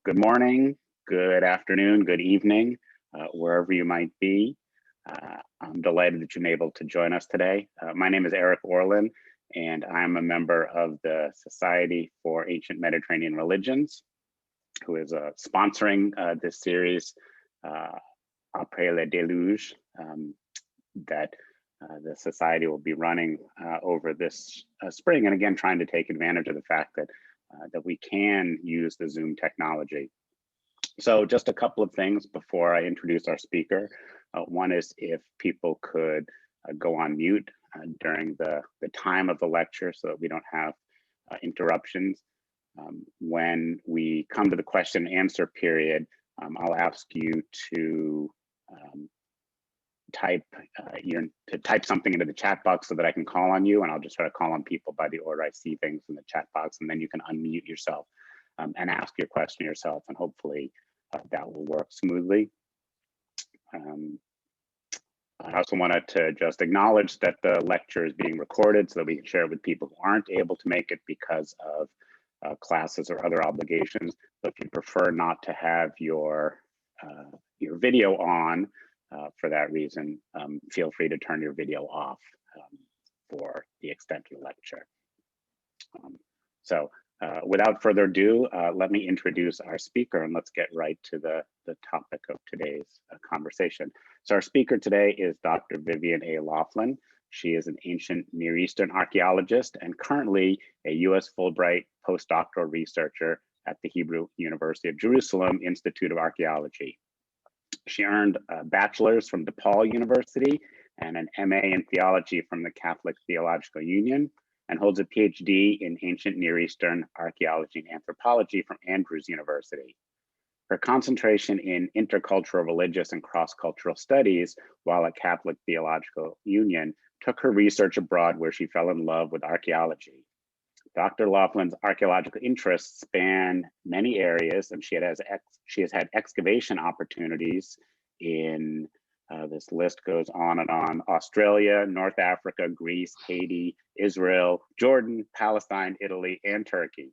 Good morning, good afternoon, good evening, wherever you might be. I'm delighted that you've been able to join us today. My name is Eric Orlin, and I'm a member of the Society for Ancient Mediterranean Religions, who is sponsoring this series, Après le Déluge, that the Society will be running over this spring, and again, trying to take advantage of the fact that we can use the Zoom technology. So just a couple of things before I introduce our speaker. One is if people could go on mute during the time of the lecture so that we don't have interruptions. When we come to the question and answer period, I'll ask you to type something into the chat box so that I can call on you, and I'll just try to call on people by the order I see things in the chat box, and then you can unmute yourself and ask your question yourself, and hopefully that will work smoothly. I also wanted to just acknowledge that the lecture is being recorded so that we can share it with people who aren't able to make it because of classes or other obligations. So if you prefer not to have your video on, for that reason, feel free to turn your video off for the extent of the lecture. Without further ado, let me introduce our speaker, and let's get right to the topic of today's conversation. So our speaker today is Dr. Vivian A. Laughlin. She is an ancient Near Eastern archaeologist and currently a U.S. Fulbright postdoctoral researcher at the Hebrew University of Jerusalem Institute of Archaeology. She earned a bachelor's from DePaul University and an MA in theology from the Catholic Theological Union, and holds a PhD in ancient Near Eastern archaeology and anthropology from Andrews University. Her concentration in intercultural, religious, and cross-cultural studies while at Catholic Theological Union took her research abroad, where she fell in love with archaeology. Dr. Laughlin's archaeological interests span many areas, and she has had excavation opportunities in, this list goes on and on, Australia, North Africa, Greece, Haiti, Israel, Jordan, Palestine, Italy, and Turkey.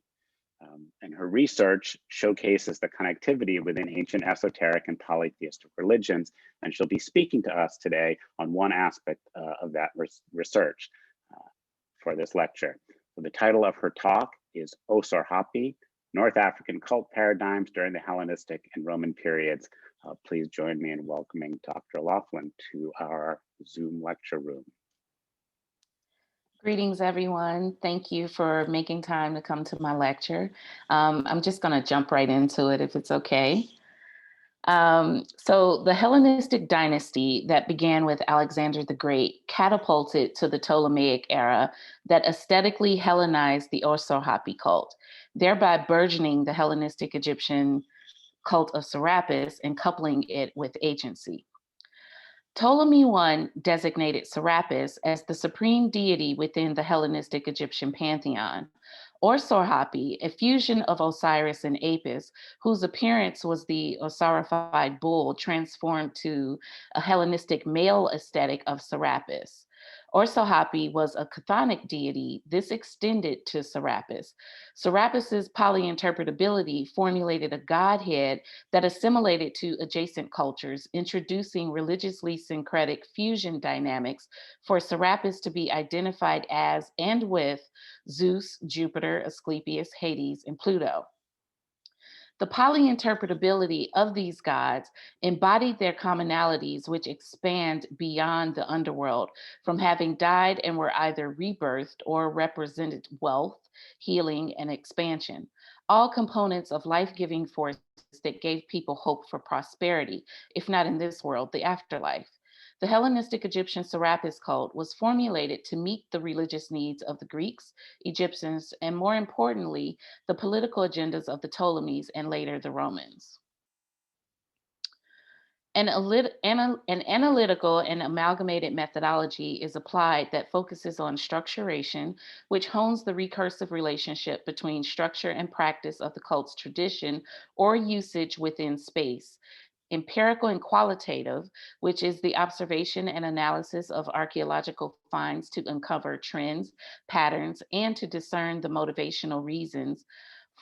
And her research showcases the connectivity within ancient esoteric and polytheistic religions, and she'll be speaking to us today on one aspect of that research for this lecture. So the title of her talk is Osor-Hapi, North African Cult Paradigms During the Hellenistic and Roman Periods. Please join me in welcoming Dr. Laughlin to our Zoom lecture room. Greetings, everyone. Thank you for making time to come to my lecture. I'm just going to jump right into it if it's okay. So the Hellenistic dynasty that began with Alexander the Great catapulted to the Ptolemaic era that aesthetically Hellenized the Osor-Hapi cult, thereby burgeoning the Hellenistic Egyptian cult of Serapis and coupling it with agency. Ptolemy I designated Serapis as the supreme deity within the Hellenistic Egyptian pantheon, or Osor-Hapi, a fusion of Osiris and Apis, whose appearance was the Osirified bull transformed to a Hellenistic male aesthetic of Serapis. Osor-Hapi was a chthonic deity. This extended to Serapis. Serapis's polyinterpretability formulated a godhead that assimilated to adjacent cultures, introducing religiously syncretic fusion dynamics for Serapis to be identified as and with Zeus, Jupiter, Asclepius, Hades, and Pluto. The polyinterpretability of these gods embodied their commonalities, which expand beyond the underworld, from having died and were either rebirthed or represented wealth, healing, and expansion, all components of life-giving forces that gave people hope for prosperity, if not in this world, the afterlife. The Hellenistic Egyptian Serapis cult was formulated to meet the religious needs of the Greeks, Egyptians, and more importantly, the political agendas of the Ptolemies and later the Romans. An analytical and amalgamated methodology is applied that focuses on structuration, which hones the recursive relationship between structure and practice of the cult's tradition or usage within space. Empirical and qualitative, which is the observation and analysis of archaeological finds to uncover trends, patterns, and to discern the motivational reasons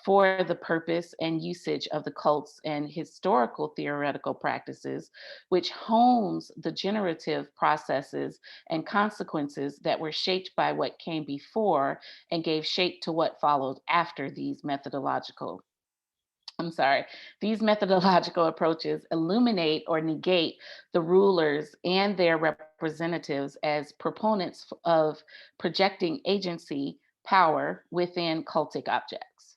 for the purpose and usage of the cults and historical theoretical practices, which hones the generative processes and consequences that were shaped by what came before and gave shape to what followed after these methodological approaches illuminate or negate the rulers and their representatives as proponents of projecting agency power within cultic objects.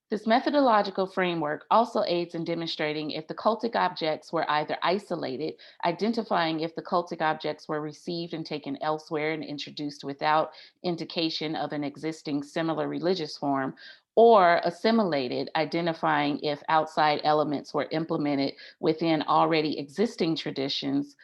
This methodological framework also aids in demonstrating if the cultic objects were either isolated, identifying if the cultic objects were received and taken elsewhere and introduced without indication of an existing similar religious form, or assimilated, identifying if outside elements were implemented within already existing traditions.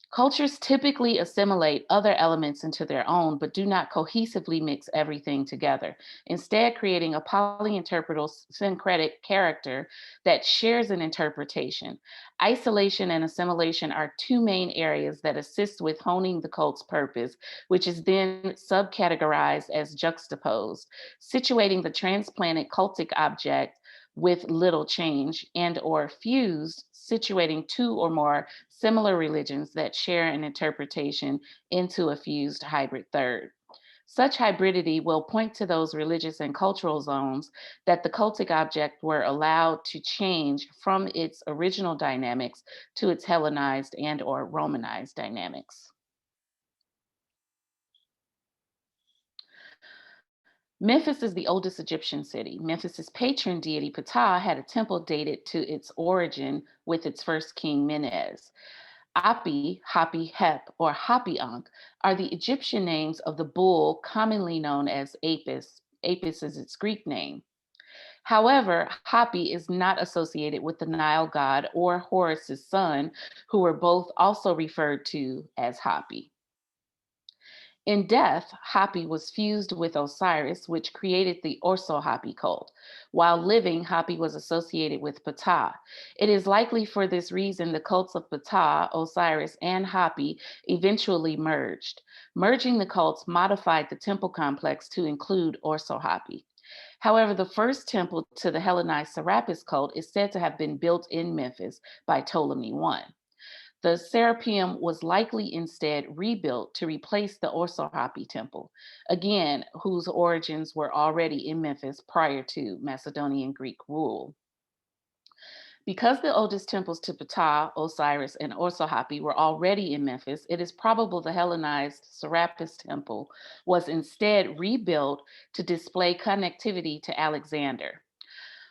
Cultures typically assimilate other elements into their own, but do not cohesively mix everything together, instead creating a polyinterpretal syncretic character that shares an interpretation. Isolation and assimilation are two main areas that assist with honing the cult's purpose, which is then subcategorized as juxtaposed, situating the transplanted cultic object with little change, and or fused, situating two or more similar religions that share an interpretation into a fused hybrid third. Such hybridity will point to those religious and cultural zones that the cultic object were allowed to change from its original dynamics to its Hellenized and or Romanized dynamics. Memphis is the oldest Egyptian city. Memphis's patron deity Ptah had a temple dated to its origin with its first king Menes. Api, Hapi Hep, or Hapi Ankh are the Egyptian names of the bull commonly known as Apis. Apis is its Greek name. However, Hapi is not associated with the Nile god or Horus's son, who were both also referred to as Hapi. In death, Hapi was fused with Osiris, which created the Osor-Hapi cult. While living, Hapi was associated with Ptah. It is likely for this reason the cults of Ptah, Osiris, and Hapi eventually merged. Merging the cults modified the temple complex to include Osor-Hapi. However, the first temple to the Hellenized Serapis cult is said to have been built in Memphis by Ptolemy I. The Serapeum was likely instead rebuilt to replace the Osor-Hapi temple, again, whose origins were already in Memphis prior to Macedonian Greek rule. Because the oldest temples to Ptah, Osiris, and Osor-Hapi were already in Memphis, it is probable the Hellenized Serapis temple was instead rebuilt to display connectivity to Alexander.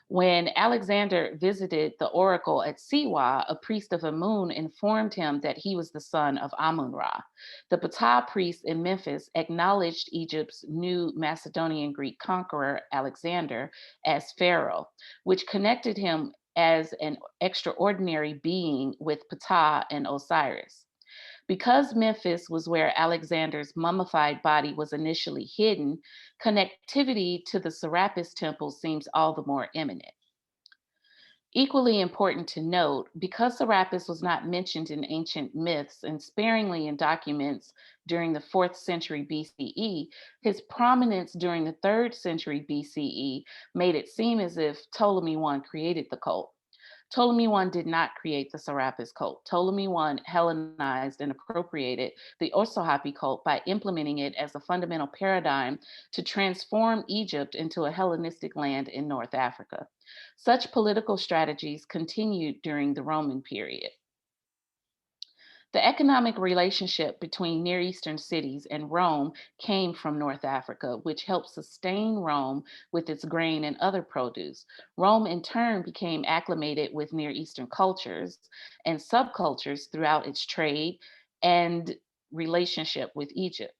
When Alexander visited the oracle at Siwa, a priest of Amun informed him that he was the son of Amun-Ra. The Ptah priests in Memphis acknowledged Egypt's new Macedonian Greek conqueror, Alexander, as pharaoh, which connected him as an extraordinary being with Ptah and Osiris. Because Memphis was where Alexander's mummified body was initially hidden, connectivity to the Serapis temple seems all the more imminent. Equally important to note, because Serapis was not mentioned in ancient myths and sparingly in documents during the 4th century BCE, his prominence during the 3rd century BCE made it seem as if Ptolemy I created the cult. Ptolemy I did not create the Serapis cult. Ptolemy I Hellenized and appropriated the Osor-Hapi cult by implementing it as a fundamental paradigm to transform Egypt into a Hellenistic land in North Africa. Such political strategies continued during the Roman period. The economic relationship between Near Eastern cities and Rome came from North Africa, which helped sustain Rome with its grain and other produce. Rome, in turn, became acclimated with Near Eastern cultures and subcultures throughout its trade and relationship with Egypt.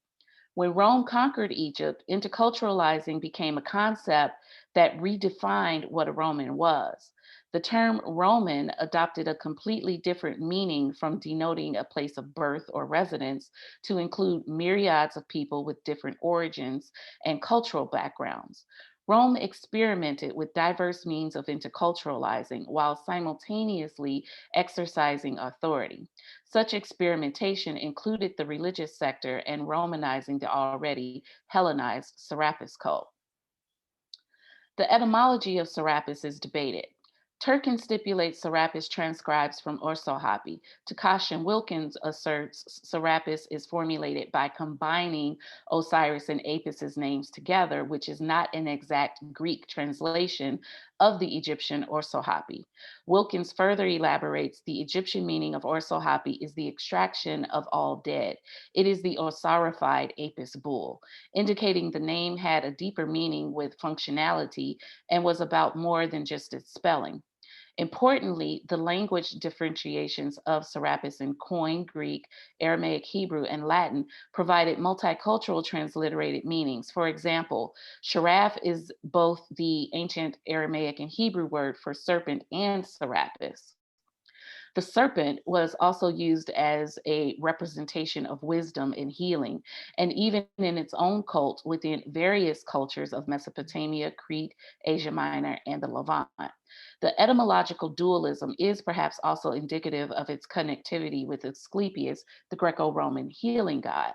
When Rome conquered Egypt, interculturalizing became a concept that redefined what a Roman was. The term Roman adopted a completely different meaning from denoting a place of birth or residence to include myriads of people with different origins and cultural backgrounds. Rome experimented with diverse means of interculturalizing while simultaneously exercising authority. Such experimentation included the religious sector and Romanizing the already Hellenized Serapis cult. The etymology of Serapis is debated. Turkin stipulates Serapis transcribes from Osor-Hapi. Takash and Wilkins asserts Serapis is formulated by combining Osiris and Apis's names together, which is not an exact Greek translation of the Egyptian Osor-Hapi. Wilkins further elaborates the Egyptian meaning of Osor-Hapi is the extraction of all dead. It is the Osirified Apis bull, indicating the name had a deeper meaning with functionality and was about more than just its spelling. Importantly, the language differentiations of Serapis in Koine, Greek, Aramaic, Hebrew, and Latin provided multicultural transliterated meanings. For example, Sharaf is both the ancient Aramaic and Hebrew word for serpent and Serapis. The serpent was also used as a representation of wisdom and healing, and even in its own cult within various cultures of Mesopotamia, Crete, Asia Minor, and the Levant. The etymological dualism is perhaps also indicative of its connectivity with Asclepius, the Greco Roman healing god.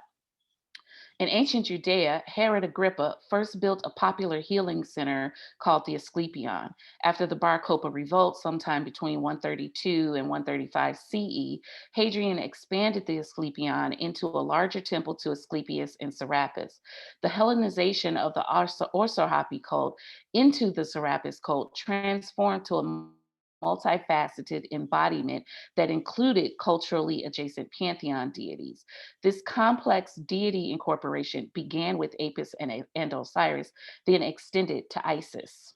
In ancient Judea, Herod Agrippa first built a popular healing center called the Asclepion. After the Bar Kokhba revolt sometime between 132 and 135 CE, Hadrian expanded the Asclepion into a larger temple to Asclepius and Serapis. The Hellenization of the Osor-Hapi cult into the Serapis cult transformed to a multifaceted embodiment that included culturally adjacent pantheon deities. This complex deity incorporation began with Apis and Osiris, then extended to Isis.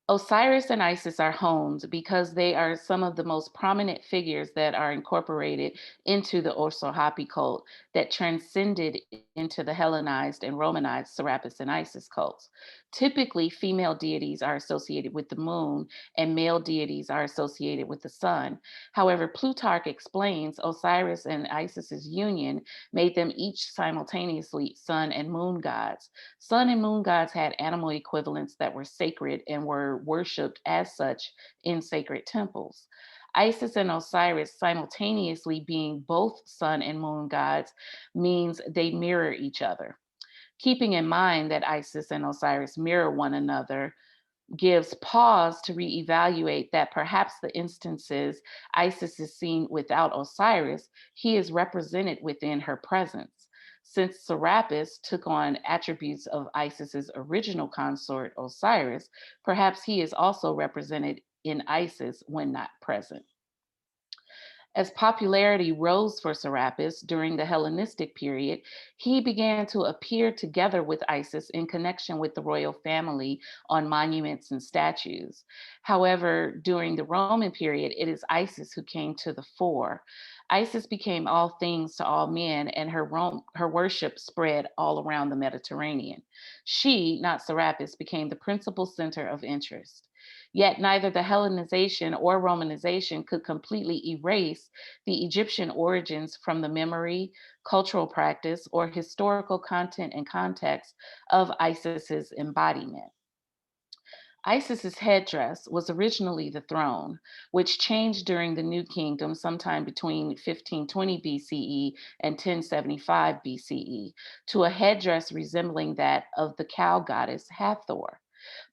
Osiris and Isis are honed because they are some of the most prominent figures that are incorporated into the Osor-Hapi cult that transcended into the Hellenized and Romanized Serapis and Isis cults. Typically, female deities are associated with the moon and male deities are associated with the sun. However, Plutarch explains Osiris and Isis's union made them each simultaneously sun and moon gods. Sun and moon gods had animal equivalents that were sacred and were worshipped as such in sacred temples. Isis and Osiris simultaneously being both sun and moon gods means they mirror each other. Keeping in mind that Isis and Osiris mirror one another gives pause to reevaluate that perhaps the instances Isis is seen without Osiris, he is represented within her presence. Since Serapis took on attributes of Isis's original consort, Osiris, perhaps he is also represented in Isis when not present. As popularity rose for Serapis during the Hellenistic period, he began to appear together with Isis in connection with the royal family on monuments and statues. However, during the Roman period, it is Isis who came to the fore. Isis became all things to all men, and her worship spread all around the Mediterranean. She, not Serapis, became the principal center of interest. Yet neither the Hellenization or Romanization could completely erase the Egyptian origins from the memory, cultural practice, or historical content and context of Isis's embodiment. Isis's headdress was originally the throne, which changed during the New Kingdom sometime between 1520 BCE and 1075 BCE to a headdress resembling that of the cow goddess Hathor.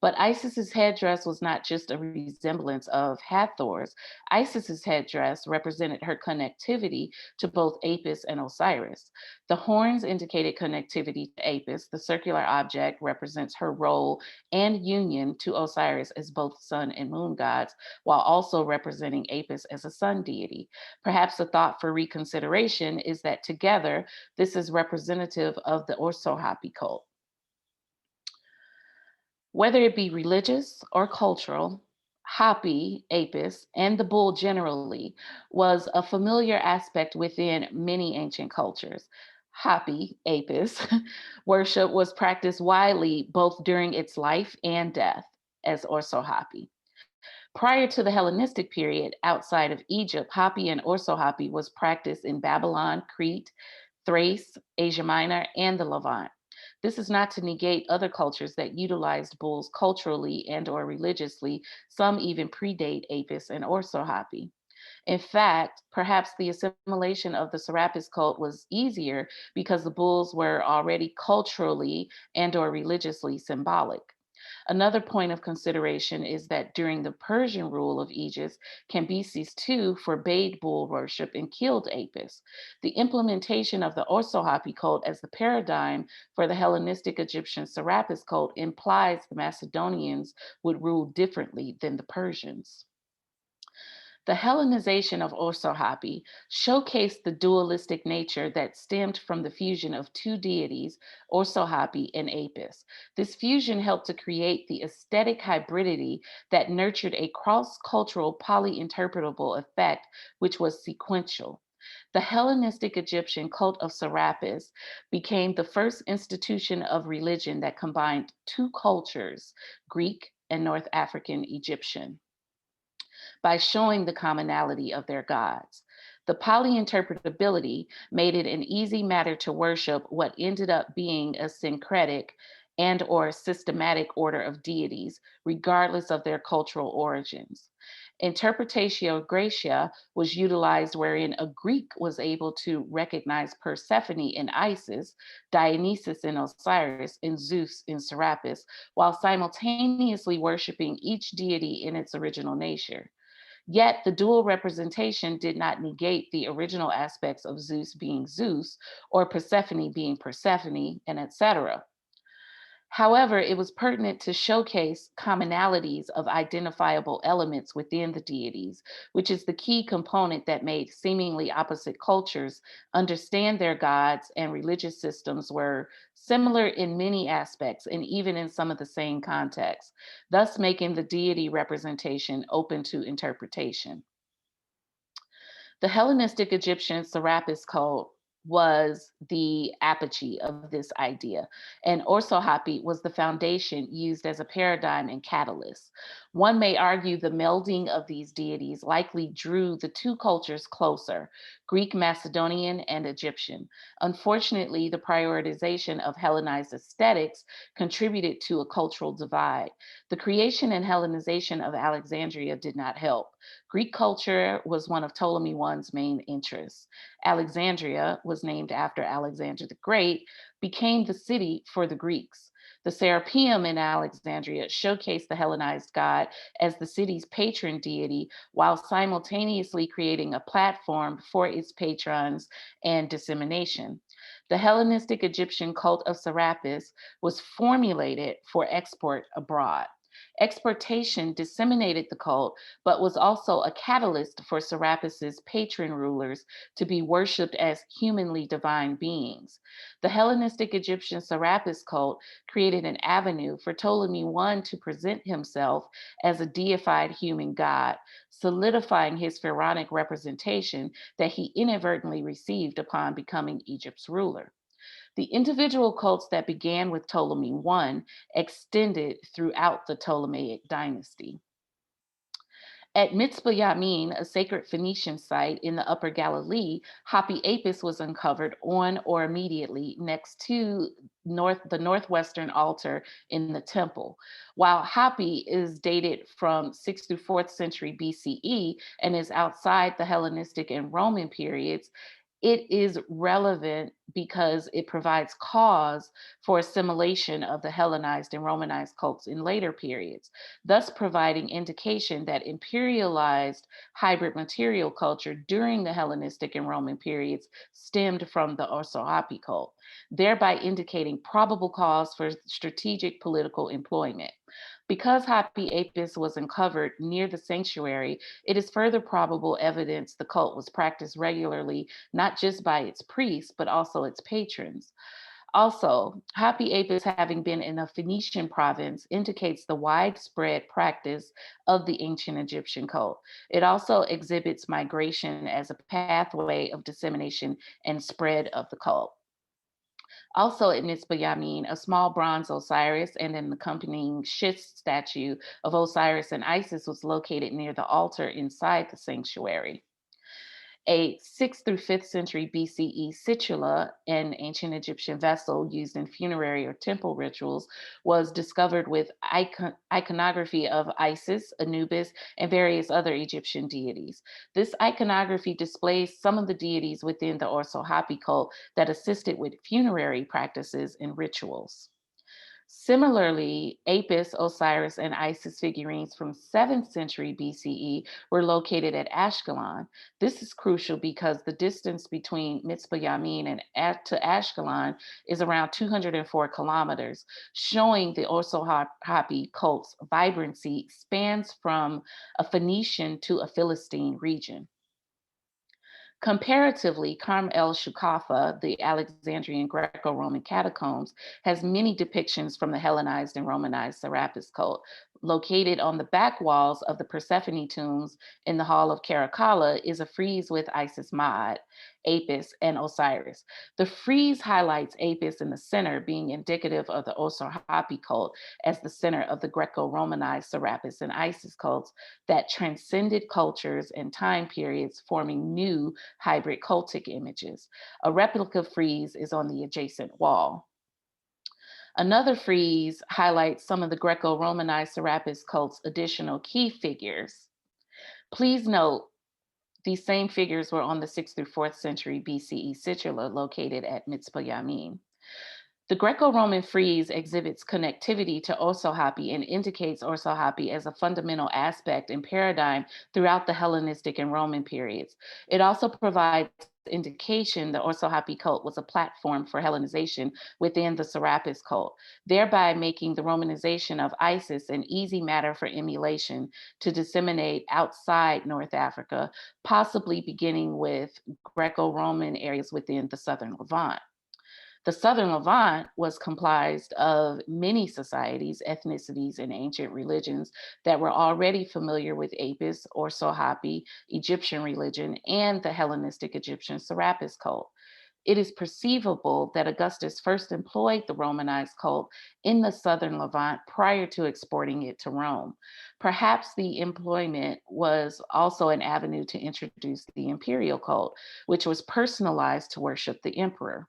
But Isis's headdress was not just a resemblance of Hathor's. Isis's headdress represented her connectivity to both Apis and Osiris. The horns indicated connectivity to Apis. The circular object represents her role and union to Osiris as both sun and moon gods, while also representing Apis as a sun deity. Perhaps a thought for reconsideration is that together, this is representative of the Osor-Hapi cult. Whether it be religious or cultural, Hapi, Apis, and the bull generally was a familiar aspect within many ancient cultures. Hapi, Apis, worship was practiced widely both during its life and death as Osor-Hapi. Prior to the Hellenistic period, outside of Egypt, Hapi and Osor-Hapi was practiced in Babylon, Crete, Thrace, Asia Minor, and the Levant. This is not to negate other cultures that utilized bulls culturally and or religiously. Some even predate Apis and Osor-Hapi. In fact, perhaps the assimilation of the Serapis cult was easier because the bulls were already culturally and or religiously symbolic. Another point of consideration is that during the Persian rule of Egypt, Cambyses II forbade bull worship and killed Apis. The implementation of the Osor-Hapi cult as the paradigm for the Hellenistic Egyptian Serapis cult implies the Macedonians would rule differently than the Persians. The Hellenization of Osor-Hapi showcased the dualistic nature that stemmed from the fusion of two deities, Osor-Hapi and Apis. This fusion helped to create the aesthetic hybridity that nurtured a cross-cultural polyinterpretable effect, which was sequential. The Hellenistic Egyptian cult of Serapis became the first institution of religion that combined two cultures, Greek and North African Egyptian, by showing the commonality of their gods. The polyinterpretability made it an easy matter to worship what ended up being a syncretic and or systematic order of deities, regardless of their cultural origins. Interpretatio Gracia was utilized wherein a Greek was able to recognize Persephone in Isis, Dionysus in Osiris, and Zeus in Serapis, while simultaneously worshiping each deity in its original nature. Yet the dual representation did not negate the original aspects of Zeus being Zeus or Persephone being Persephone, and etc. However, it was pertinent to showcase commonalities of identifiable elements within the deities, which is the key component that made seemingly opposite cultures understand their gods and religious systems were similar in many aspects and even in some of the same contexts, thus making the deity representation open to interpretation. The Hellenistic Egyptian Serapis cult was the apogee of this idea, and Orso-Hapi was the foundation used as a paradigm and catalyst. One may argue the melding of these deities likely drew the two cultures closer, Greek, Macedonian, and Egyptian. Unfortunately, the prioritization of Hellenized aesthetics contributed to a cultural divide. The creation and Hellenization of Alexandria did not help. Greek culture was one of Ptolemy I's main interests. Alexandria was named after Alexander the Great, became the city for the Greeks. The Serapeum in Alexandria showcased the Hellenized god as the city's patron deity while simultaneously creating a platform for its patrons and dissemination. The Hellenistic Egyptian cult of Serapis was formulated for export abroad. Exportation disseminated the cult, but was also a catalyst for Serapis's patron rulers to be worshipped as humanly divine beings. The Hellenistic Egyptian Serapis cult created an avenue for Ptolemy I to present himself as a deified human god, solidifying his pharaonic representation that he inadvertently received upon becoming Egypt's ruler. The individual cults that began with Ptolemy I extended throughout the Ptolemaic dynasty. At Mitzvah Yamin, a sacred Phoenician site in the Upper Galilee, Hapi Apis was uncovered on or immediately next to the northwestern altar in the temple. While Hapi is dated from 6th through 4th century BCE and is outside the Hellenistic and Roman periods, it is relevant because it provides cause for assimilation of the Hellenized and Romanized cults in later periods, thus providing indication that imperialized hybrid material culture during the Hellenistic and Roman periods stemmed from the Osor-Hapi cult, thereby indicating probable cause for strategic political employment. Because Hapi Apis was uncovered near the sanctuary, it is further probable evidence the cult was practiced regularly, not just by its priests, but also its patrons. Also, Hapi Apis having been in a Phoenician province indicates the widespread practice of the ancient Egyptian cult. It also exhibits migration as a pathway of dissemination and spread of the cult. Also at Mitzvah Yamin, a small bronze Osiris and an accompanying schist statue of Osiris and Isis was located near the altar inside the sanctuary. A 6th through 5th century BCE situla, an ancient Egyptian vessel used in funerary or temple rituals, was discovered with iconography of Isis, Anubis, and various other Egyptian deities. This iconography displays some of the deities within the Osor-Hapi cult that assisted with funerary practices and rituals. Similarly, Apis, Osiris, and Isis figurines from 7th century BCE were located at Ashkelon. This is crucial because the distance between Mitzpah Yamin and to Ashkelon is around 204 kilometers, showing the Osor-Hapi cult's vibrancy spans from a Phoenician to a Philistine region. Comparatively, Karm el-Shukafa, the Alexandrian Greco-Roman catacombs, has many depictions from the Hellenized and Romanized Serapis cult. Located on the back walls of the Persephone tombs in the Hall of Caracalla is a frieze with Isis Maat, Apis, and Osiris. The frieze highlights Apis in the center, being indicative of the Osor-Hapi cult as the center of the Greco-Romanized Serapis and Isis cults that transcended cultures and time periods, forming new hybrid cultic images. A replica frieze is on the adjacent wall. Another frieze highlights some of the Greco-Romanized Serapis cult's additional key figures. Please note, these same figures were on the 6th through 4th century BCE situla located at Mitzpah Yamin. The Greco-Roman frieze exhibits connectivity to Osor-Hapi and indicates Osor-Hapi as a fundamental aspect and paradigm throughout the Hellenistic and Roman periods. It also provides indication the Osor-Hapi cult was a platform for Hellenization within the Serapis cult, thereby making the Romanization of Isis an easy matter for emulation to disseminate outside North Africa, possibly beginning with Greco-Roman areas within the Southern Levant. The Southern Levant was comprised of many societies, ethnicities, and ancient religions that were already familiar with Apis or Sohapi, Egyptian religion, and the Hellenistic Egyptian Serapis cult. It is perceivable that Augustus first employed the Romanized cult in the Southern Levant prior to exporting it to Rome. Perhaps the employment was also an avenue to introduce the imperial cult, which was personalized to worship the emperor.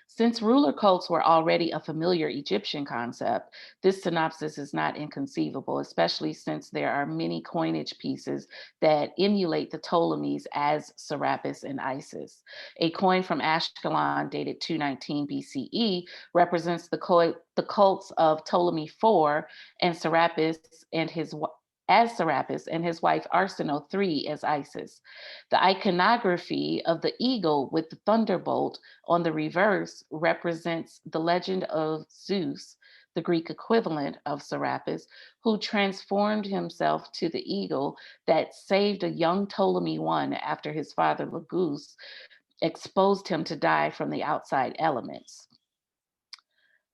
Since ruler cults were already a familiar Egyptian concept, this synopsis is not inconceivable, especially since there are many coinage pieces that emulate the Ptolemies as Serapis and Isis. A coin from Ashkelon dated 219 BCE represents the cults of Ptolemy IV and Serapis and his as Serapis and his wife Arsinoe III as Isis. The iconography of the eagle with the thunderbolt on the reverse represents the legend of Zeus, the Greek equivalent of Serapis, who transformed himself to the eagle that saved a young Ptolemy I after his father Lagus exposed him to die from the outside elements.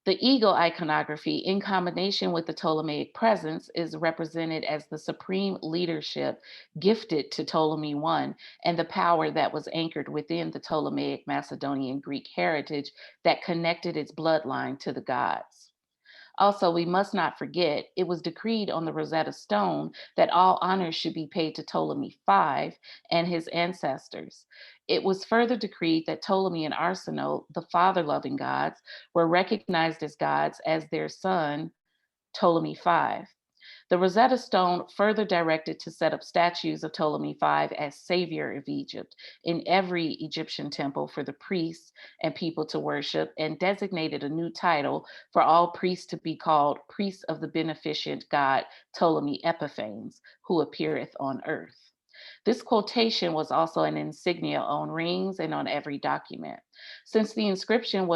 The eagle iconography, in combination with the Ptolemaic presence, is represented as the supreme leadership gifted to Ptolemy I and the power that was anchored within the Ptolemaic Macedonian Greek heritage that connected its bloodline to the gods. Also, we must not forget, it was decreed on the Rosetta Stone that all honors should be paid to Ptolemy V and his ancestors. It was further decreed that Ptolemy and Arsinoe, the father-loving gods, were recognized as gods as their son, Ptolemy V. The Rosetta Stone further directed to set up statues of Ptolemy V as savior of Egypt in every Egyptian temple for the priests and people to worship, and designated a new title for all priests to be called priests of the beneficent god Ptolemy Epiphanes, who appeareth on earth. This quotation was also an insignia on rings and on every document. Since the inscription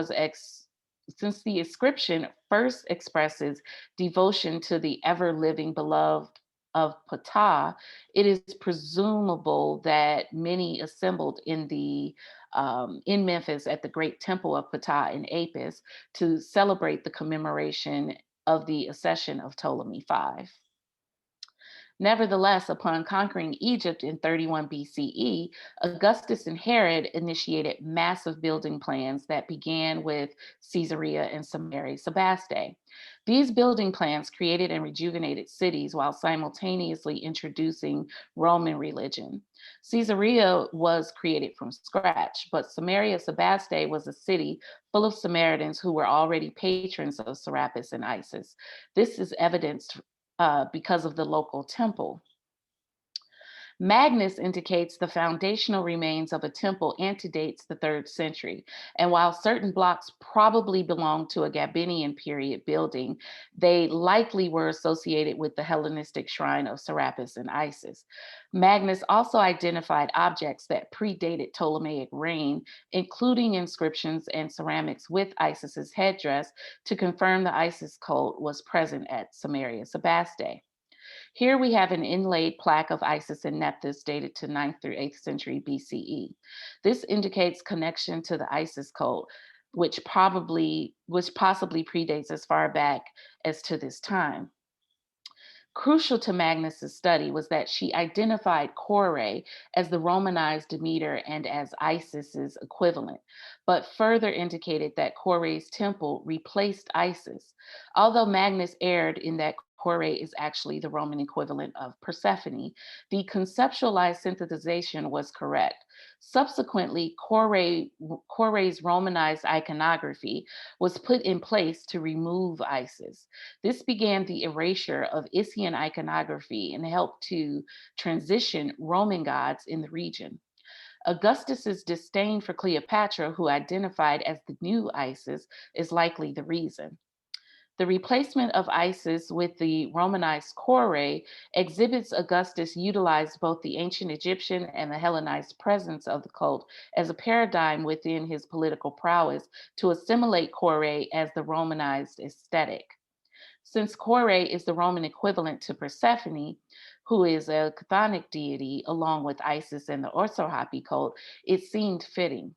first expresses devotion to the ever-living beloved of Ptah, it is presumable that many assembled in Memphis at the great temple of Ptah in Apis to celebrate the commemoration of the accession of Ptolemy V. Nevertheless, upon conquering Egypt in 31 BCE, Augustus and Herod initiated massive building plans that began with Caesarea and Samaria Sebaste. These building plans created and rejuvenated cities while simultaneously introducing Roman religion. Caesarea was created from scratch, but Samaria Sebaste was a city full of Samaritans who were already patrons of Serapis and Isis. This is evidenced because of the local temple. Magnus indicates the foundational remains of a temple antedates the 3rd century. And while certain blocks probably belong to a Gabinian period building, they likely were associated with the Hellenistic shrine of Serapis and Isis. Magnus also identified objects that predated Ptolemaic reign, including inscriptions and ceramics with Isis's headdress, to confirm the Isis cult was present at Samaria Sebaste. Here we have an inlaid plaque of Isis and Nephthys dated to 9th through 8th century BCE. This indicates connection to the Isis cult, which possibly predates as far back as to this time. Crucial to Magnus's study was that she identified Kore as the Romanized Demeter and as Isis's equivalent, but further indicated that Kore's temple replaced Isis. Although Magnus erred in that Kore is actually the Roman equivalent of Persephone, the conceptualized synthesization was correct. Subsequently, Kore's Romanized iconography was put in place to remove Isis. This began the erasure of Isian iconography and helped to transition Roman gods in the region. Augustus's disdain for Cleopatra, who identified as the new Isis, is likely the reason. The replacement of Isis with the Romanized Kore exhibits Augustus utilized both the ancient Egyptian and the Hellenized presence of the cult as a paradigm within his political prowess to assimilate Kore as the Romanized aesthetic. Since Kore is the Roman equivalent to Persephone, who is a chthonic deity along with Isis and the Osor-Hapi cult, it seemed fitting.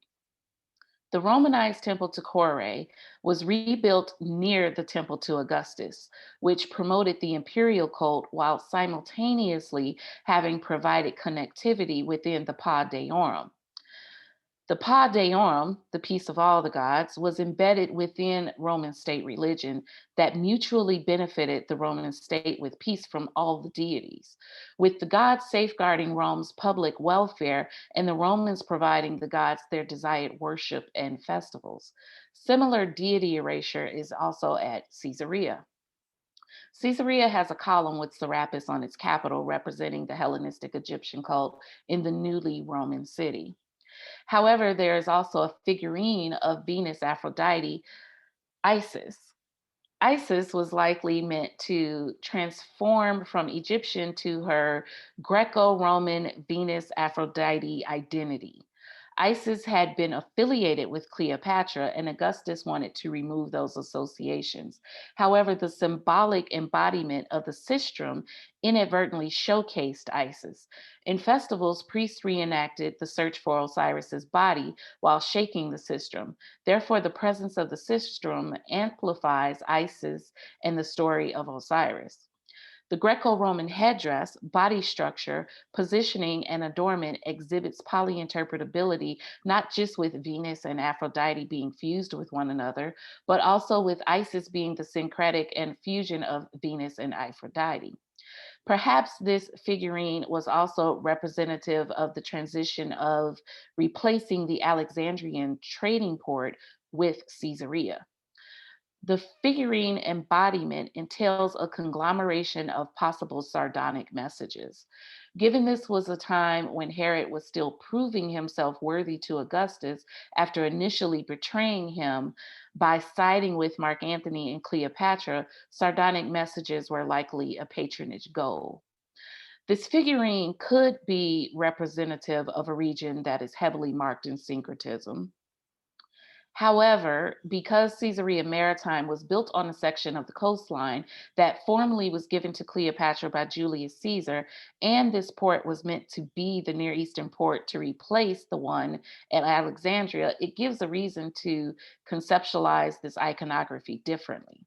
The Romanized temple to Kore was rebuilt near the temple to Augustus, which promoted the imperial cult while simultaneously having provided connectivity within the Pa Deorum. The Pa Deorum, the peace of all the gods, was embedded within Roman state religion that mutually benefited the Roman state with peace from all the deities, with the gods safeguarding Rome's public welfare and the Romans providing the gods their desired worship and festivals. Similar deity erasure is also at Caesarea. Caesarea has a column with Serapis on its capital representing the Hellenistic Egyptian cult in the newly Roman city. However, there is also a figurine of Venus Aphrodite, Isis. Isis was likely meant to transform from Egyptian to her Greco Roman Venus Aphrodite identity. Isis had been affiliated with Cleopatra, and Augustus wanted to remove those associations. However, the symbolic embodiment of the sistrum inadvertently showcased Isis. In festivals, priests reenacted the search for Osiris's body while shaking the sistrum. Therefore, the presence of the sistrum amplifies Isis and the story of Osiris. The Greco-Roman headdress, body structure, positioning, and adornment exhibits polyinterpretability, not just with Venus and Aphrodite being fused with one another, but also with Isis being the syncretic and fusion of Venus and Aphrodite. Perhaps this figurine was also representative of the transition of replacing the Alexandrian trading port with Caesarea. The figurine embodiment entails a conglomeration of possible sardonic messages. Given this was a time when Herod was still proving himself worthy to Augustus after initially betraying him by siding with Mark Antony and Cleopatra, sardonic messages were likely a patronage goal. This figurine could be representative of a region that is heavily marked in syncretism. However, because Caesarea Maritime was built on a section of the coastline that formerly was given to Cleopatra by Julius Caesar, and this port was meant to be the Near Eastern port to replace the one at Alexandria, it gives a reason to conceptualize this iconography differently.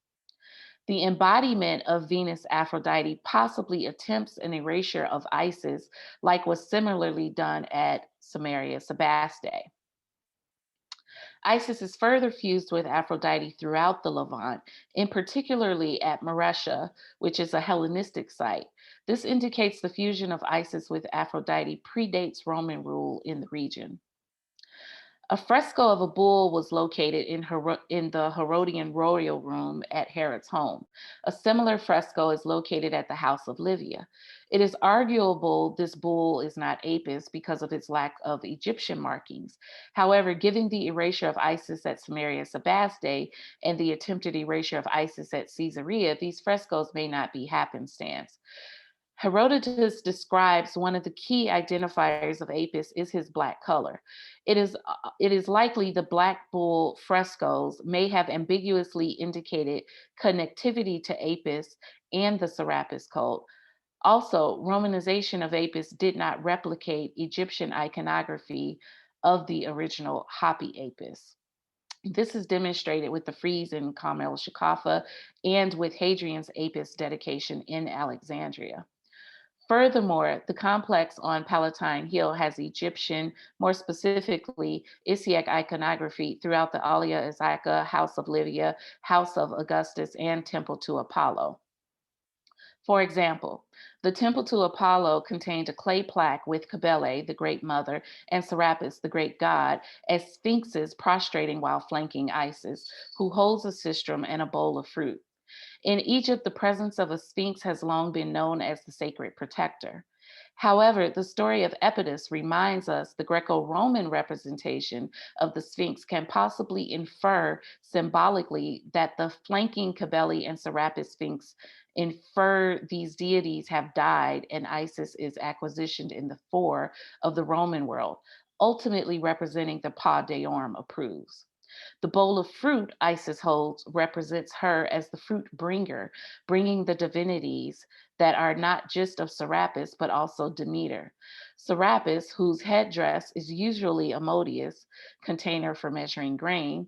The embodiment of Venus Aphrodite possibly attempts an erasure of Isis, like was similarly done at Samaria Sebaste. Isis is further fused with Aphrodite throughout the Levant, in particularly at Maresha, which is a Hellenistic site. This indicates the fusion of Isis with Aphrodite predates Roman rule in the region. A fresco of a bull was located in the Herodian royal room at Herod's home. A similar fresco is located at the house of Livia. It is arguable this bull is not Apis because of its lack of Egyptian markings. However, given the erasure of Isis at Samaria Sebaste and the attempted erasure of Isis at Caesarea, these frescoes may not be happenstance. Herodotus describes one of the key identifiers of Apis is his black color. It is likely the Black Bull frescoes may have ambiguously indicated connectivity to Apis and the Serapis cult. Also, Romanization of Apis did not replicate Egyptian iconography of the original Hapi Apis. This is demonstrated with the frieze in Carmel Shakafa and with Hadrian's Apis dedication in Alexandria. Furthermore, the complex on Palatine Hill has Egyptian, more specifically Isiac iconography throughout the Alia Isaaca, House of Livia, House of Augustus, and Temple to Apollo. For example, the Temple to Apollo contained a clay plaque with Cybele, the great mother, and Serapis, the great god, as sphinxes prostrating while flanking Isis, who holds a sistrum and a bowl of fruit. In Egypt, the presence of a sphinx has long been known as the sacred protector. However, the story of Epidus reminds us the Greco Roman representation of the sphinx can possibly infer symbolically that the flanking Cybele and Serapis sphinx infer these deities have died and Isis is acquisitioned in the fore of the Roman world, ultimately representing the Pa Deorum approves. The bowl of fruit Isis holds represents her as the fruit bringer, bringing the divinities that are not just of Serapis, but also Demeter. Serapis, whose headdress is usually a modius, container for measuring grain,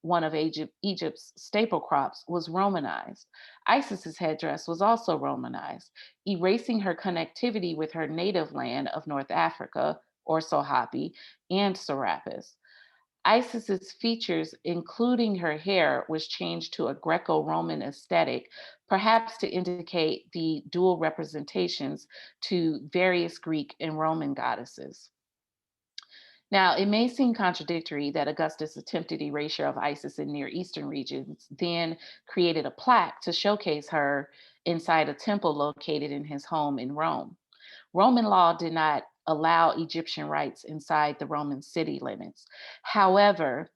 one of Egypt's staple crops, was Romanized. Isis's headdress was also Romanized, erasing her connectivity with her native land of North Africa, Osor-Hapi, and Serapis. Isis's features, including her hair, was changed to a Greco-Roman aesthetic, perhaps to indicate the dual representations to various Greek and Roman goddesses. Now, it may seem contradictory that Augustus' attempted erasure of Isis in Near Eastern regions then created a plaque to showcase her inside a temple located in his home in Rome. Roman law did not allow Egyptian rites inside the Roman city limits. However,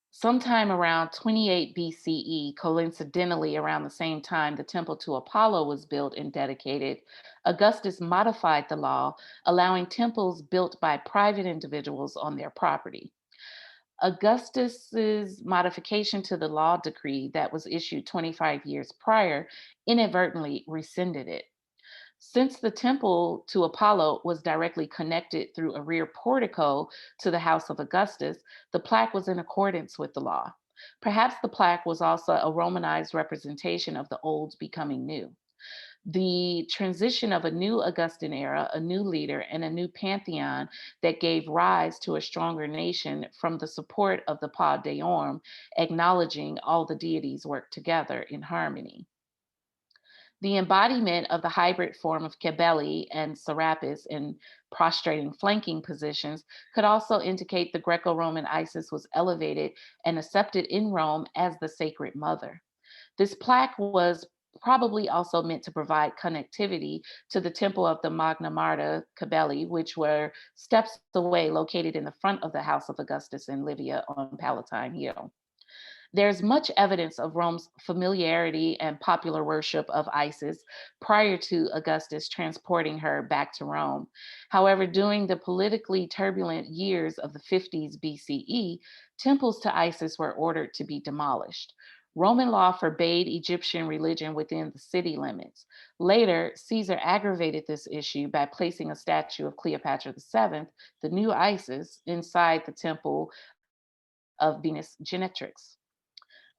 sometime around 28 BCE, coincidentally around the same time the temple to Apollo was built and dedicated, Augustus modified the law, allowing temples built by private individuals on their property. Augustus's modification to the law decree that was issued 25 years prior inadvertently rescinded it. Since the temple to Apollo was directly connected through a rear portico to the house of Augustus, the plaque was in accordance with the law. Perhaps the plaque was also a Romanized representation of the old becoming new. The transition of a new Augustan era, a new leader, and a new pantheon that gave rise to a stronger nation from the support of the Pa Deorum, acknowledging all the deities work together in harmony. The embodiment of the hybrid form of Cybele and Serapis in prostrating flanking positions could also indicate the Greco-Roman Isis was elevated and accepted in Rome as the sacred mother. This plaque was probably also meant to provide connectivity to the temple of the Magna Marta Cybele, which were steps away located in the front of the house of Augustus in Livia on Palatine Hill. There's much evidence of Rome's familiarity and popular worship of Isis prior to Augustus transporting her back to Rome. However, during the politically turbulent years of the 50s BCE, temples to Isis were ordered to be demolished. Roman law forbade Egyptian religion within the city limits. Later, Caesar aggravated this issue by placing a statue of Cleopatra VII, the new Isis, inside the temple of Venus Genetrix.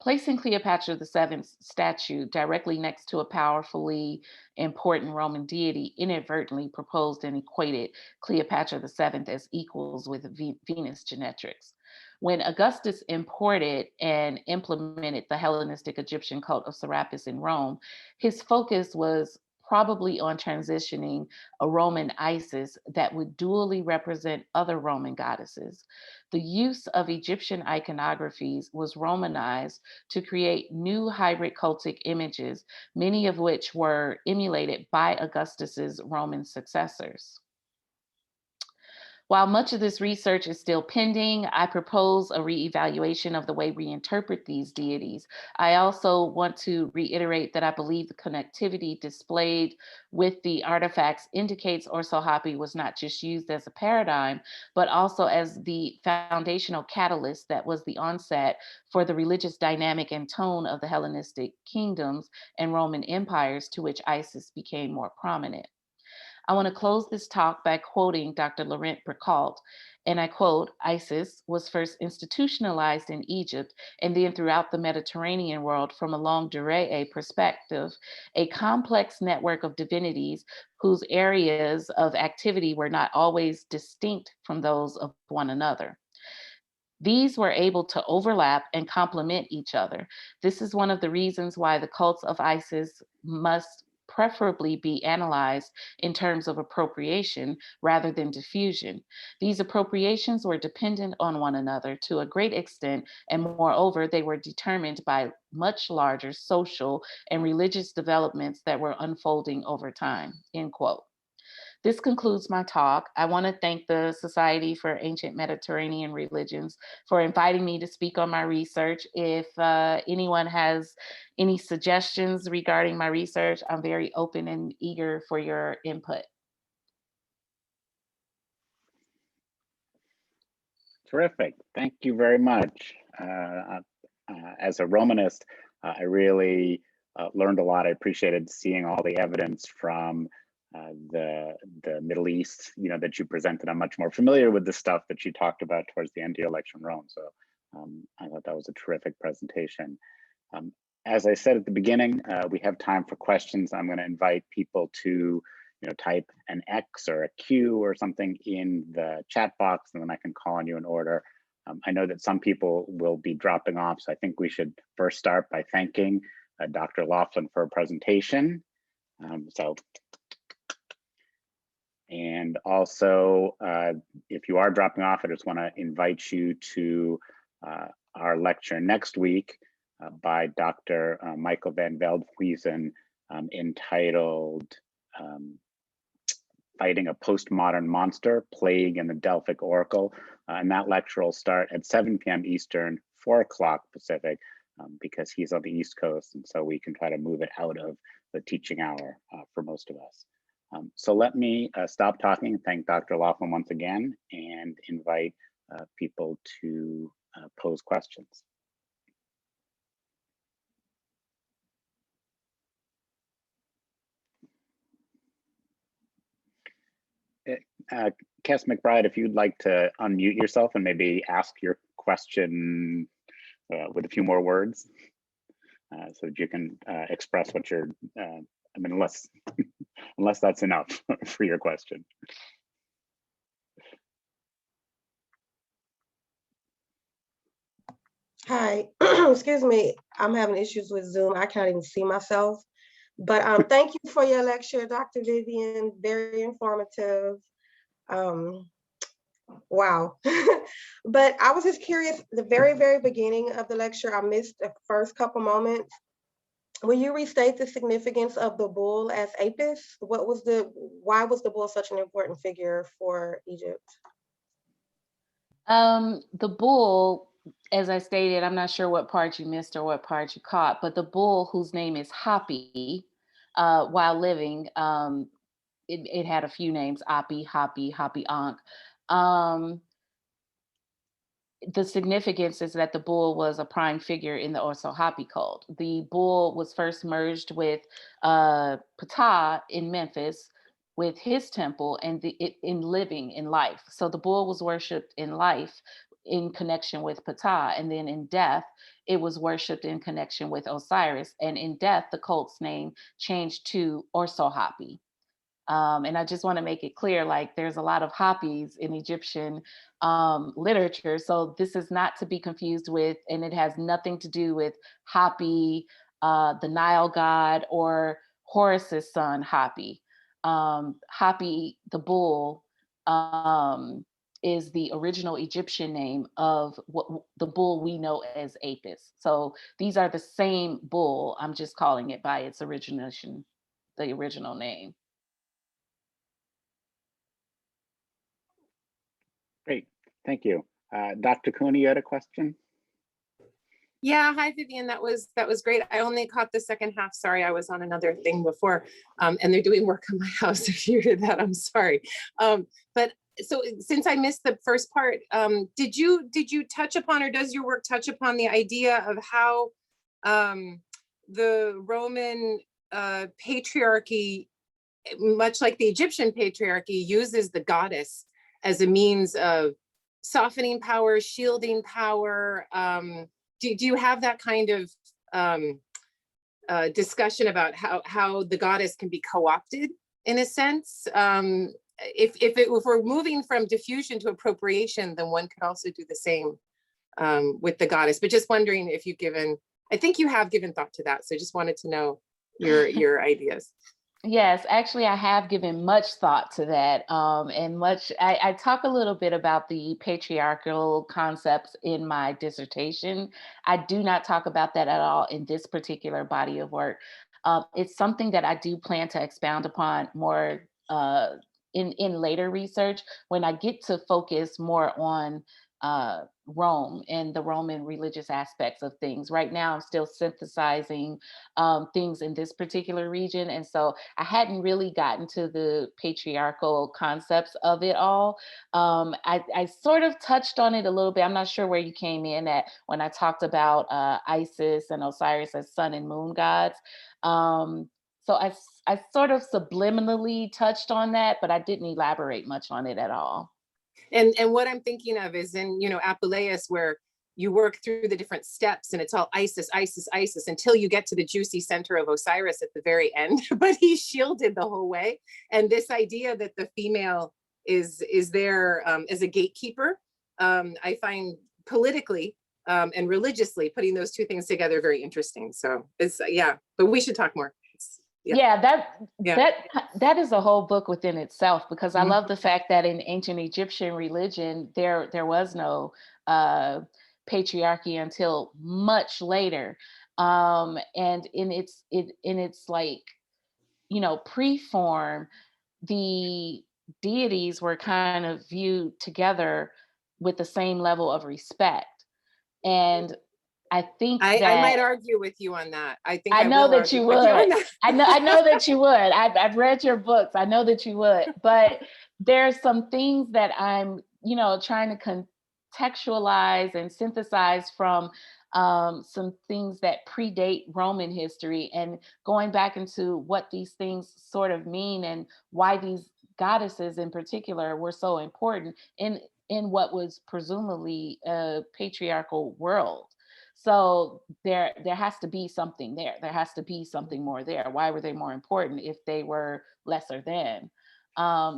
Placing Cleopatra VII's statue directly next to a powerfully important Roman deity inadvertently proposed and equated Cleopatra VII as equals with Venus Genetrix. When Augustus imported and implemented the Hellenistic Egyptian cult of Serapis in Rome, his focus was probably on transitioning a Roman Isis that would dually represent other Roman goddesses. The use of Egyptian iconographies was Romanized to create new hybrid cultic images, many of which were emulated by Augustus's Roman successors. While much of this research is still pending, I propose a reevaluation of the way we interpret these deities. I also want to reiterate that I believe the connectivity displayed with the artifacts indicates Osor-Hapi was not just used as a paradigm, but also as the foundational catalyst that was the onset for the religious dynamic and tone of the Hellenistic kingdoms and Roman empires to which Isis became more prominent. I want to close this talk by quoting Dr. Laurent Bricault, and I quote, "Isis was first institutionalized in Egypt and then throughout the Mediterranean world from a longue durée perspective, a complex network of divinities whose areas of activity were not always distinct from those of one another. These were able to overlap and complement each other. This is one of the reasons why the cults of Isis must preferably be analyzed in terms of appropriation rather than diffusion. These appropriations were dependent on one another to a great extent, and moreover, they were determined by much larger social and religious developments that were unfolding over time," end quote. This concludes my talk. I want to thank the Society for Ancient Mediterranean Religions for inviting me to speak on my research. If anyone has any suggestions regarding my research, I'm very open and eager for your input. Terrific. Thank you very much. As a Romanist, I really learned a lot. I appreciated seeing all the evidence from the Middle East, that you presented. I'm much more familiar with the stuff that you talked about towards the end of your lecture in Rome. So I thought that was a terrific presentation. As I said at the beginning, we have time for questions. I'm going to invite people to type an X or a Q or something in the chat box, and then I can call on you in order. I know that some people will be dropping off, so I think we should first start by thanking Dr. Laughlin for her presentation. And also, if you are dropping off, I just want to invite you to our lecture next week by Dr. Michael van Veldhuizen, entitled Fighting a Postmodern Monster, Plague and the Delphic Oracle. And that lecture will start at 7 p.m. Eastern, 4 o'clock Pacific, because he's on the East Coast. And so we can try to move it out of the teaching hour for most of us. So let me stop talking, thank Dr. Laughlin once again, and invite people to pose questions. Cass McBride, if you'd like to unmute yourself and maybe ask your question with a few more words, so that you can express what you're, I mean, unless that's enough for your question. Hi, excuse me. I'm having issues with Zoom. I can't even see myself. But thank you for your lecture, Dr. Vivian. Very informative. Wow. But I was just curious, the very, very beginning of the lecture, I missed the first couple moments. Will you restate the significance of the bull as Apis? Why was the bull such an important figure for Egypt? The bull, as I stated, I'm not sure what part you missed or what part you caught, but the bull, whose name is Hapi, while living, it had a few names: Api, Hapi, Hapi Ankh. The significance is that the bull was a prime figure in the Osor-Hapi cult. The bull was first merged with Ptah in Memphis with his temple and in living in life. So the bull was worshipped in life in connection with Ptah, and then in death, it was worshipped in connection with Osiris. And in death, the cult's name changed to Osor-Hapi. And I just want to make it clear, like, there's a lot of Hapis in Egyptian literature. So this is not to be confused with, and it has nothing to do with Hapi, the Nile god, or Horus's son, Hapi. Hapi, the bull, is the original Egyptian name of the bull we know as Apis. So these are the same bull. I'm just calling it by its origination, the original name. Great, thank you. Dr. Cooney, you had a question? Yeah, hi Vivian, that was great. I only caught the second half. Sorry, I was on another thing before, and they're doing work on my house. If you hear that, I'm sorry. But so since I missed the first part, did you touch upon, or does your work touch upon the idea of how the Roman patriarchy, much like the Egyptian patriarchy, uses the goddess as a means of softening power, shielding power? Do you have that kind of discussion about how the goddess can be co-opted in a sense? If we're moving from diffusion to appropriation, then one could also do the same with the goddess. But just wondering if you've given, I think you have given thought to that. So just wanted to know your ideas. Yes, actually, I have given much thought to that. I talk a little bit about the patriarchal concepts in my dissertation. I do not talk about that at all in this particular body of work. It's something that I do plan to expound upon more in later research when I get to focus more on Rome and the Roman religious aspects of things. Right now, I'm still synthesizing things in this particular region. And so I hadn't really gotten to the patriarchal concepts of it all. I sort of touched on it a little bit. I'm not sure where you came in at when I talked about Isis and Osiris as sun and moon gods. So I sort of subliminally touched on that, but I didn't elaborate much on it at all. And what I'm thinking of is in, Apuleius, where you work through the different steps and it's all Isis, Isis, Isis, until you get to the juicy center of Osiris at the very end, but he's shielded the whole way. And this idea that the female is there as a gatekeeper, I find politically and religiously putting those two things together very interesting. So it's, yeah, but we should talk more. That is a whole book within itself, because I love the fact that in ancient Egyptian religion, there was no patriarchy until much later. And in its like, pre-form, the deities were kind of viewed together with the same level of respect. And I think I might argue with you on that. I know that you would. I know that you would. I've read your books. I know that you would. But there's some things that I'm, trying to contextualize and synthesize from some things that predate Roman history, and going back into what these things sort of mean and why these goddesses in particular were so important in what was presumably a patriarchal world. So there has to be something there. There has to be something more there. Why were they more important if they were lesser than?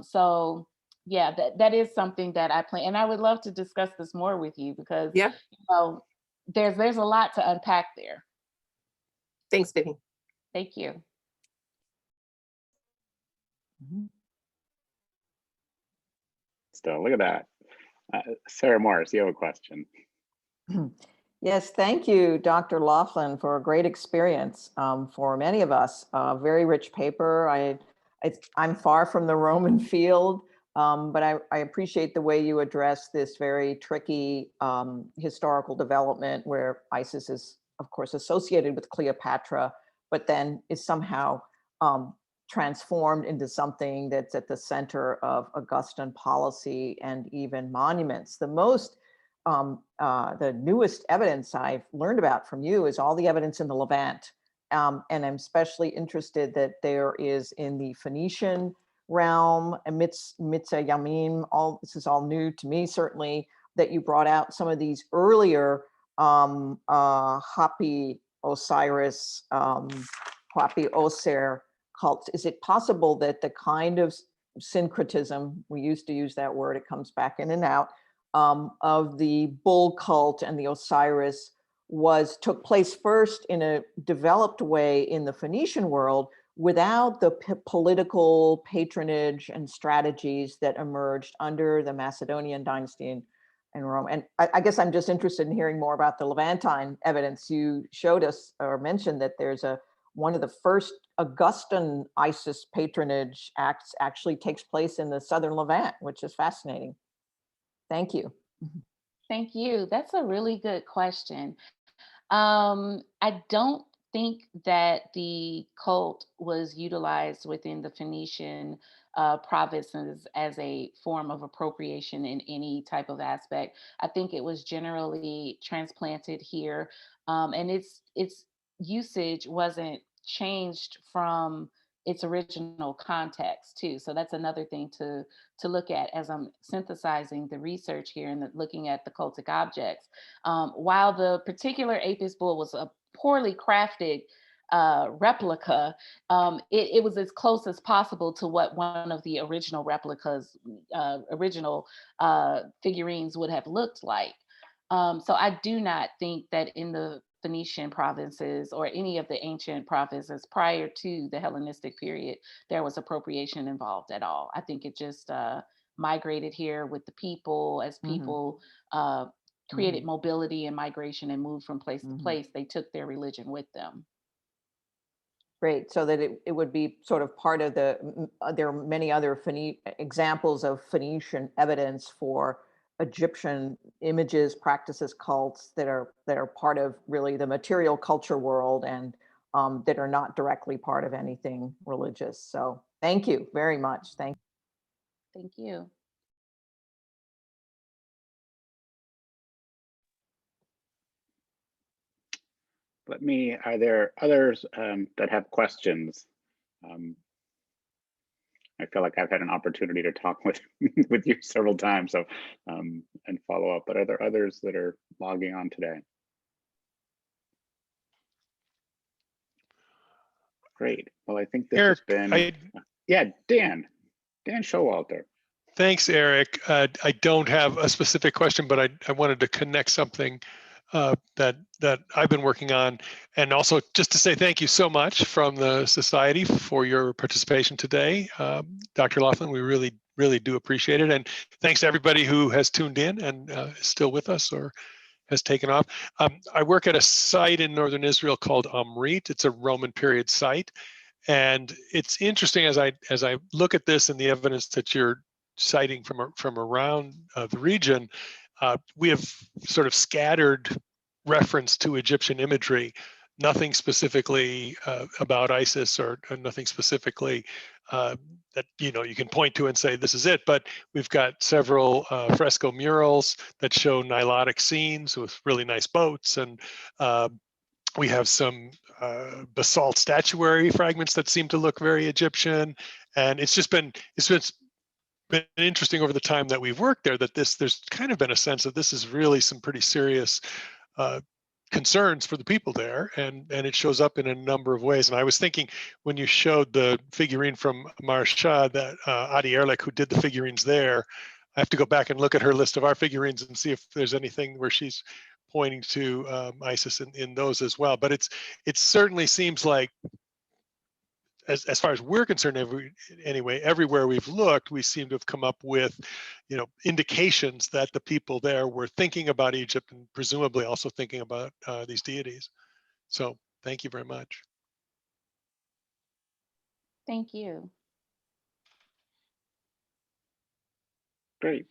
So yeah, that is something that I plan, and I would love to discuss this more with you, because there's a lot to unpack there. Thanks, Vivian. Thank you. Still, look at that. Sarah Morris, you have a question. Yes, thank you, Dr. Laughlin, for a great experience for many of us. Very rich paper. I'm far from the Roman field, but I appreciate the way you address this very tricky historical development where Isis is, of course, associated with Cleopatra, but then is somehow transformed into something that's at the center of Augustan policy and even monuments. The newest evidence I've learned about from you is all the evidence in the Levant. And I'm especially interested that there is in the Phoenician realm, Mitzah Yamim, this is all new to me, certainly, that you brought out some of these earlier Hapi Osiris, Hapi Osir cults. Is it possible that the kind of syncretism, we used to use that word, it comes back in and out, of the bull cult and the Osiris took place first in a developed way in the Phoenician world, without the political patronage and strategies that emerged under the Macedonian dynasty in Rome. And I guess I'm just interested in hearing more about the Levantine evidence. You showed us or mentioned that there's one of the first Augustan ISIS patronage acts actually takes place in the southern Levant, which is fascinating. Thank you. Thank you. That's a really good question. I don't think that the cult was utilized within the Phoenician provinces as a form of appropriation in any type of aspect. I think it was generally transplanted here, and its usage wasn't changed from its original context too. So that's another thing to look at as I'm synthesizing the research here and looking at the cultic objects. While the particular Apis bull was a poorly crafted replica, it was as close as possible to what one of the original replicas, original figurines would have looked like. So I do not think that in the Phoenician provinces or any of the ancient provinces prior to the Hellenistic period, there was appropriation involved at all. I think it just migrated here with the people as people created mobility and migration and moved from place to place. They took their religion with them. Great, so that it would be sort of part of there are many other examples of Phoenician evidence for Egyptian images, practices, cults that are part of really the material culture world and that are not directly part of anything religious. So thank you very much. Thank you. Are there others that have questions? I feel like I've had an opportunity to talk with with you several times, so and follow up. But are there others that are logging on today? Great. Well, I think this Eric, has been. Yeah, Dan Showalter. Thanks, Eric. I don't have a specific question, but I wanted to connect something that I've been working on, and also just to say thank you so much from the Society for your participation today. Dr. Laughlin, we really do appreciate it. And thanks to everybody who has tuned in and is still with us or has taken off. I work at a site in northern Israel called Amrit. It's a Roman period site. And it's interesting as I look at this and the evidence that you're citing from around the region, we have sort of scattered reference to Egyptian imagery, nothing specifically about ISIS or nothing specifically that you can point to and say this is it. But we've got several fresco murals that show Nilotic scenes with really nice boats, and we have some basalt statuary fragments that seem to look very Egyptian. And it's been interesting over the time that we've worked there that there's kind of been a sense that this is really some pretty serious concerns for the people there, and it shows up in a number of ways. And I was thinking when you showed the figurine from Marsha, that Adi Erlich, who did the figurines there, I have to go back and look at her list of our figurines and see if there's anything where she's pointing to ISIS in those as well. But it certainly seems like, as far as we're concerned, everywhere we've looked, we seem to have come up with, indications that the people there were thinking about Egypt and presumably also thinking about these deities. So thank you very much. Thank you. Great.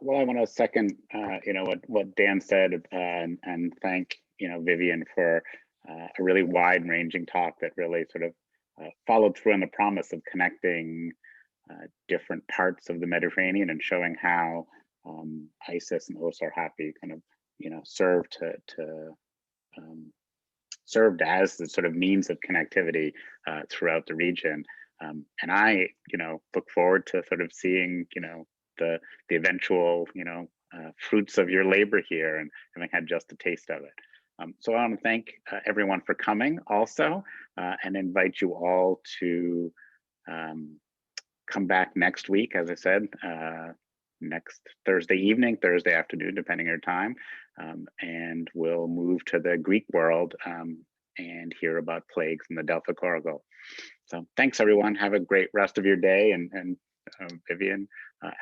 Well, I want to second, what Dan said, and thank Vivian for a really wide-ranging talk that really sort of followed through on the promise of connecting different parts of the Mediterranean and showing how ISIS and Osor-Hapi kind of served served as the sort of means of connectivity throughout the region. And I look forward to sort of seeing the eventual fruits of your labor here, and having had just a taste of it. So I want to thank everyone for coming also, and invite you all to come back next week, as I said, next Thursday evening, Thursday afternoon, depending on your time, and we'll move to the Greek world and hear about plagues in the Delta Corrigal. So thanks everyone. Have a great rest of your day, and Vivian,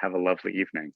have a lovely evening.